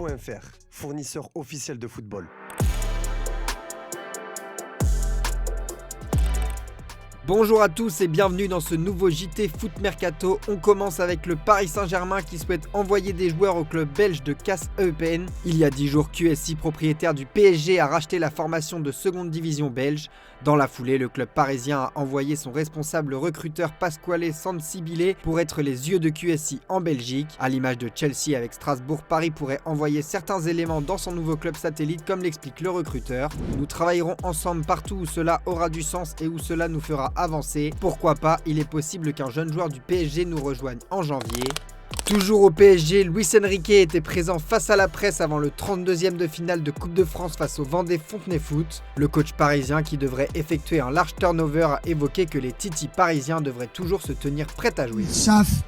Foot.fr, fournisseur officiel de football. Bonjour à tous et bienvenue dans ce nouveau JT Foot Mercato. On commence avec le Paris Saint-Germain qui souhaite envoyer des joueurs au club belge de Casse Eupen. Il y a 10 jours, QSI, propriétaire du PSG, a racheté la formation de seconde division belge. Dans la foulée, le club parisien a envoyé son responsable recruteur Pasquale Sansibile pour être les yeux de QSI en Belgique. À l'image de Chelsea avec Strasbourg, Paris pourrait envoyer certains éléments dans son nouveau club satellite, comme l'explique le recruteur. Nous travaillerons ensemble partout où cela aura du sens et où cela nous fera avancer. Pourquoi pas, il est possible qu'un jeune joueur du PSG nous rejoigne en janvier. Toujours au PSG, Luis Enrique était présent face à la presse avant le 32e de finale de Coupe de France face au Vendée Fontenay Foot. Le coach parisien, qui devrait effectuer un large turnover, a évoqué que les titis parisiens devraient toujours se tenir prêts à jouer. Ils savent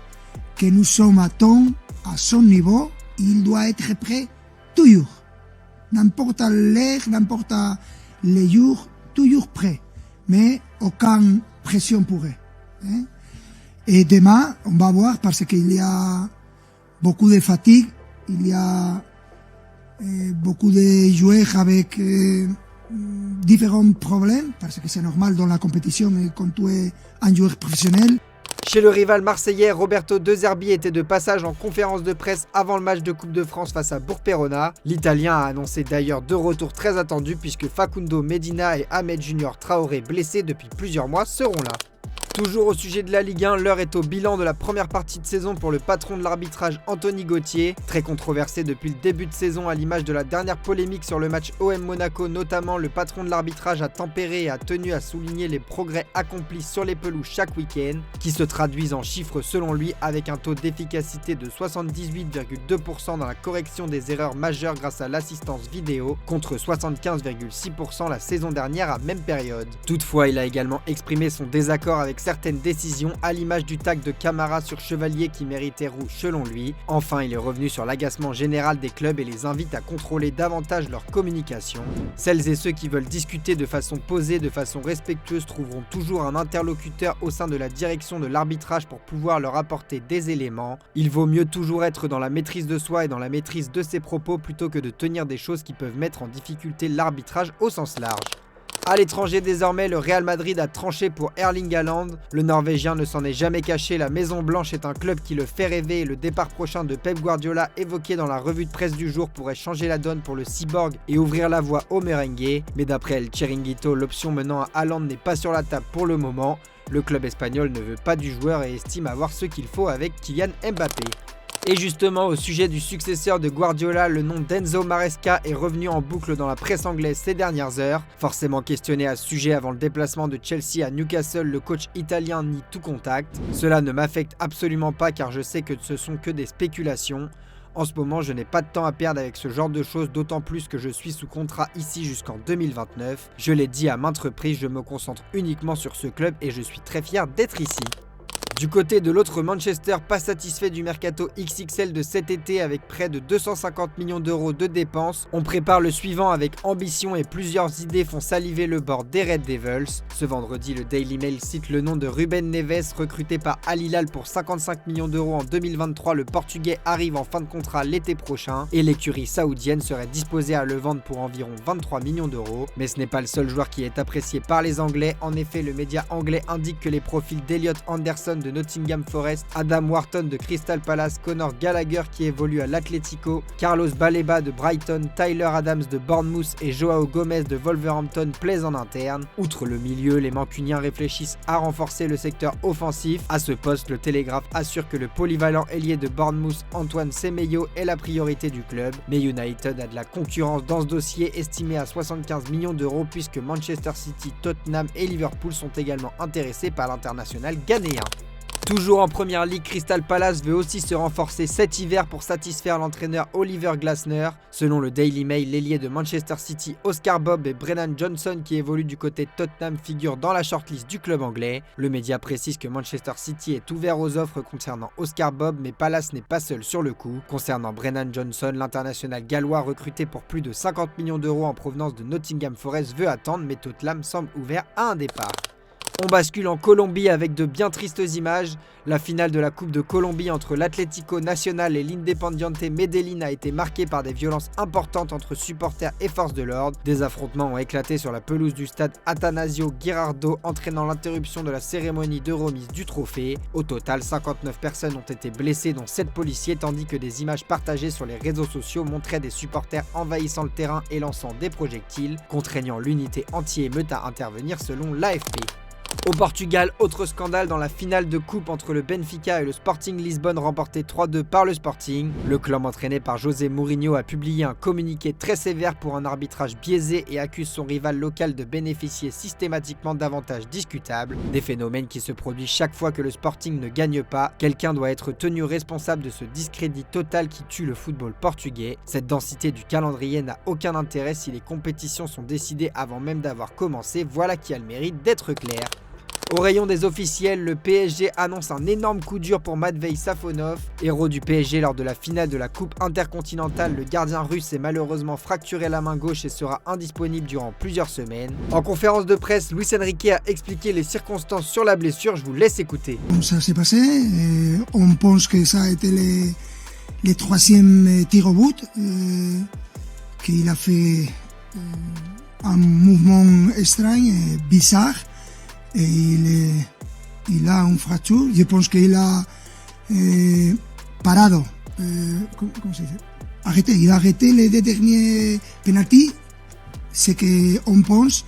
que nous sommes à temps, à son niveau, il doit être prêt toujours. N'importe l'heure, n'importe les jours, toujours prêt. Mais aucune pression pour eux. Hein? Et demain, on va voir parce qu'il y a beaucoup de fatigue, il y a beaucoup de joueurs avec différents problèmes, parce que c'est normal dans la compétition quand tu es un joueur professionnel. Chez le rival marseillais, Roberto De Zerbi était de passage en conférence de presse avant le match de Coupe de France face à Bourg-Perona. L'Italien a annoncé d'ailleurs deux retours très attendus puisque Facundo Medina et Ahmed Junior Traoré, blessés depuis plusieurs mois, seront là. Toujours au sujet de la Ligue 1, l'heure est au bilan de la première partie de saison pour le patron de l'arbitrage Anthony Gauthier. Très controversé depuis le début de saison à l'image de la dernière polémique sur le match OM Monaco notamment, le patron de l'arbitrage a tempéré et a tenu à souligner les progrès accomplis sur les pelouses chaque week-end, qui se traduisent en chiffres selon lui avec un taux d'efficacité de 78,2% dans la correction des erreurs majeures grâce à l'assistance vidéo, contre 75,6% la saison dernière à même période. Toutefois, il a également exprimé son désaccord avec certaines décisions, à l'image du tag de Camara sur Chevalier qui méritait rouge selon lui. Enfin, il est revenu sur l'agacement général des clubs et les invite à contrôler davantage leur communication. Celles et ceux qui veulent discuter de façon posée, de façon respectueuse, trouveront toujours un interlocuteur au sein de la direction de l'arbitrage pour pouvoir leur apporter des éléments. Il vaut mieux toujours être dans la maîtrise de soi et dans la maîtrise de ses propos plutôt que de tenir des choses qui peuvent mettre en difficulté l'arbitrage au sens large. À l'étranger désormais, le Real Madrid a tranché pour Erling Haaland. Le Norvégien ne s'en est jamais caché, la Maison Blanche est un club qui le fait rêver et le départ prochain de Pep Guardiola évoqué dans la revue de presse du jour pourrait changer la donne pour le cyborg et ouvrir la voie au merengue. Mais d'après El Chiringuito, l'option menant à Haaland n'est pas sur la table pour le moment. Le club espagnol ne veut pas du joueur et estime avoir ce qu'il faut avec Kylian Mbappé. Et justement, au sujet du successeur de Guardiola, le nom d'Enzo Maresca est revenu en boucle dans la presse anglaise ces dernières heures. Forcément questionné à ce sujet avant le déplacement de Chelsea à Newcastle, le coach italien nie tout contact. Cela ne m'affecte absolument pas car je sais que ce sont que des spéculations. En ce moment, je n'ai pas de temps à perdre avec ce genre de choses, d'autant plus que je suis sous contrat ici jusqu'en 2029. Je l'ai dit à maintes reprises, je me concentre uniquement sur ce club et je suis très fier d'être ici. Du côté de l'autre Manchester, pas satisfait du mercato XXL de cet été avec près de 250 millions d'euros de dépenses, on prépare le suivant avec ambition et plusieurs idées font saliver le board des Red Devils. Ce vendredi, le Daily Mail cite le nom de Ruben Neves, recruté par Al Hilal pour 55 millions d'euros en 2023. Le Portugais arrive en fin de contrat l'été prochain et l'écurie saoudienne serait disposée à le vendre pour environ 23 millions d'euros. Mais ce n'est pas le seul joueur qui est apprécié par les Anglais. En effet, le média anglais indique que les profils d'Elliot Anderson de Nottingham Forest, Adam Wharton de Crystal Palace, Conor Gallagher qui évolue à l'Atlético, Carlos Baleba de Brighton, Tyler Adams de Bournemouth et Joao Gomez de Wolverhampton plaisent en interne. Outre le milieu, les Mancuniens réfléchissent à renforcer le secteur offensif. À ce poste, le Télégraphe assure que le polyvalent ailier de Bournemouth, Antoine Semedo, est la priorité du club. Mais United a de la concurrence dans ce dossier, estimé à 75 millions d'euros puisque Manchester City, Tottenham et Liverpool sont également intéressés par l'international ghanéen. Toujours en première ligue, Crystal Palace veut aussi se renforcer cet hiver pour satisfaire l'entraîneur Oliver Glasner. Selon le Daily Mail, l'ailier de Manchester City, Oscar Bobb et Brennan Johnson qui évoluent du côté de Tottenham figurent dans la shortlist du club anglais. Le média précise que Manchester City est ouvert aux offres concernant Oscar Bobb, mais Palace n'est pas seul sur le coup. Concernant Brennan Johnson, l'international gallois recruté pour plus de 50 millions d'euros en provenance de Nottingham Forest veut attendre, mais Tottenham semble ouvert à un départ. On bascule en Colombie avec de bien tristes images. La finale de la Coupe de Colombie entre l'Atlético Nacional et l'Independiente Medellín a été marquée par des violences importantes entre supporters et forces de l'ordre. Des affrontements ont éclaté sur la pelouse du stade Atanasio Girardot, entraînant l'interruption de la cérémonie de remise du trophée. Au total, 59 personnes ont été blessées, dont 7 policiers, tandis que des images partagées sur les réseaux sociaux montraient des supporters envahissant le terrain et lançant des projectiles, contraignant l'unité anti-émeute à intervenir selon l'AFP. Au Portugal, autre scandale dans la finale de coupe entre le Benfica et le Sporting Lisbonne remporté 3-2 par le Sporting. Le club entraîné par José Mourinho a publié un communiqué très sévère pour un arbitrage biaisé et accuse son rival local de bénéficier systématiquement d'avantages discutables. Des phénomènes qui se produisent chaque fois que le Sporting ne gagne pas. Quelqu'un doit être tenu responsable de ce discrédit total qui tue le football portugais. Cette densité du calendrier n'a aucun intérêt si les compétitions sont décidées avant même d'avoir commencé. Voilà qui a le mérite d'être clair. Au rayon des officiels, le PSG annonce un énorme coup dur pour Matvei Safonov. Héros du PSG lors de la finale de la Coupe intercontinentale, le gardien russe s'est malheureusement fracturé la main gauche et sera indisponible durant plusieurs semaines. En conférence de presse, Luis Enrique a expliqué les circonstances sur la blessure, je vous laisse écouter. Ça s'est passé, on pense que ça a été le troisième tir au but, qu'il a fait un mouvement étrange, bizarre. Et il a une fracture. Je pense qu'il a parado. ¿Cómo se dice? Arrêté. Il a arrêté les deux derniers pénaltys. C'est qu'on pense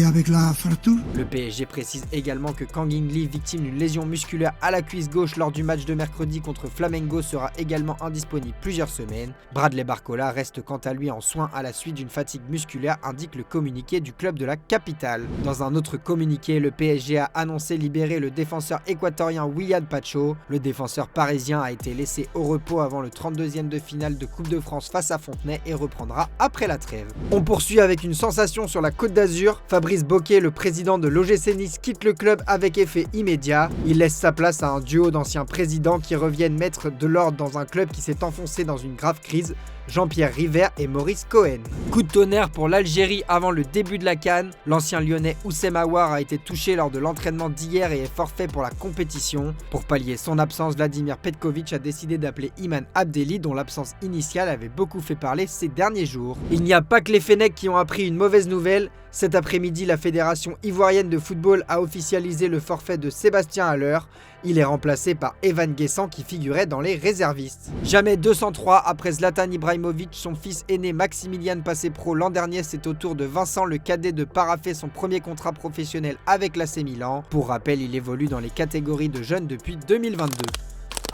avec la fracture. Le PSG précise également que Kang In-lee, victime d'une lésion musculaire à la cuisse gauche lors du match de mercredi contre Flamengo, sera également indisponible plusieurs semaines. Bradley Barcola reste quant à lui en soins à la suite d'une fatigue musculaire, indique le communiqué du club de la capitale. Dans un autre communiqué, le PSG a annoncé libérer le défenseur équatorien Willian Pacho. Le défenseur parisien a été laissé au repos avant le 32e de finale de Coupe de France face à Fontenay et reprendra après la trêve. On poursuit avec une sensation sur la Côte d'Azur. Fabrice Bocquet, le président de l'OGC Nice, quitte le club avec effet immédiat. Il laisse sa place à un duo d'anciens présidents qui reviennent mettre de l'ordre dans un club qui s'est enfoncé dans une grave crise, Jean-Pierre River et Maurice Cohen. Coup de tonnerre pour l'Algérie avant le début de la CAN. L'ancien lyonnais Oussem Aouar a été touché lors de l'entraînement d'hier et est forfait pour la compétition. Pour pallier son absence, Vladimir Petkovic a décidé d'appeler Iman Abdelli, dont l'absence initiale avait beaucoup fait parler ces derniers jours. Il n'y a pas que les Fennecs qui ont appris une mauvaise nouvelle. Cet après-midi, la Fédération ivoirienne de football a officialisé le forfait de Sébastien Haller. Il est remplacé par Evan Guessant qui figurait dans les réservistes. Jamais 203 après Zlatan Ibrahimovic, son fils aîné Maximilian passé pro l'an dernier, c'est au tour de Vincent le cadet de paraffer son premier contrat professionnel avec l'AC Milan. Pour rappel, il évolue dans les catégories de jeunes depuis 2022.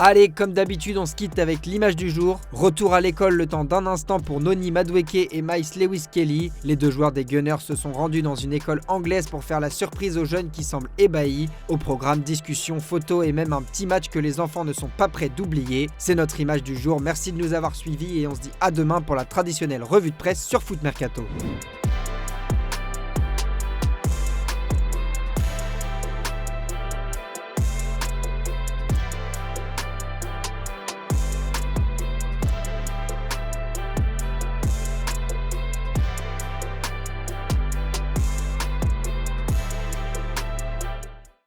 Allez, comme d'habitude, on se quitte avec l'image du jour. Retour à l'école le temps d'un instant pour Noni Madueke et Miles Lewis Kelly. Les deux joueurs des Gunners se sont rendus dans une école anglaise pour faire la surprise aux jeunes qui semblent ébahis. Au programme, discussions, photos et même un petit match que les enfants ne sont pas prêts d'oublier. C'est notre image du jour. Merci de nous avoir suivis et on se dit à demain pour la traditionnelle revue de presse sur Foot Mercato.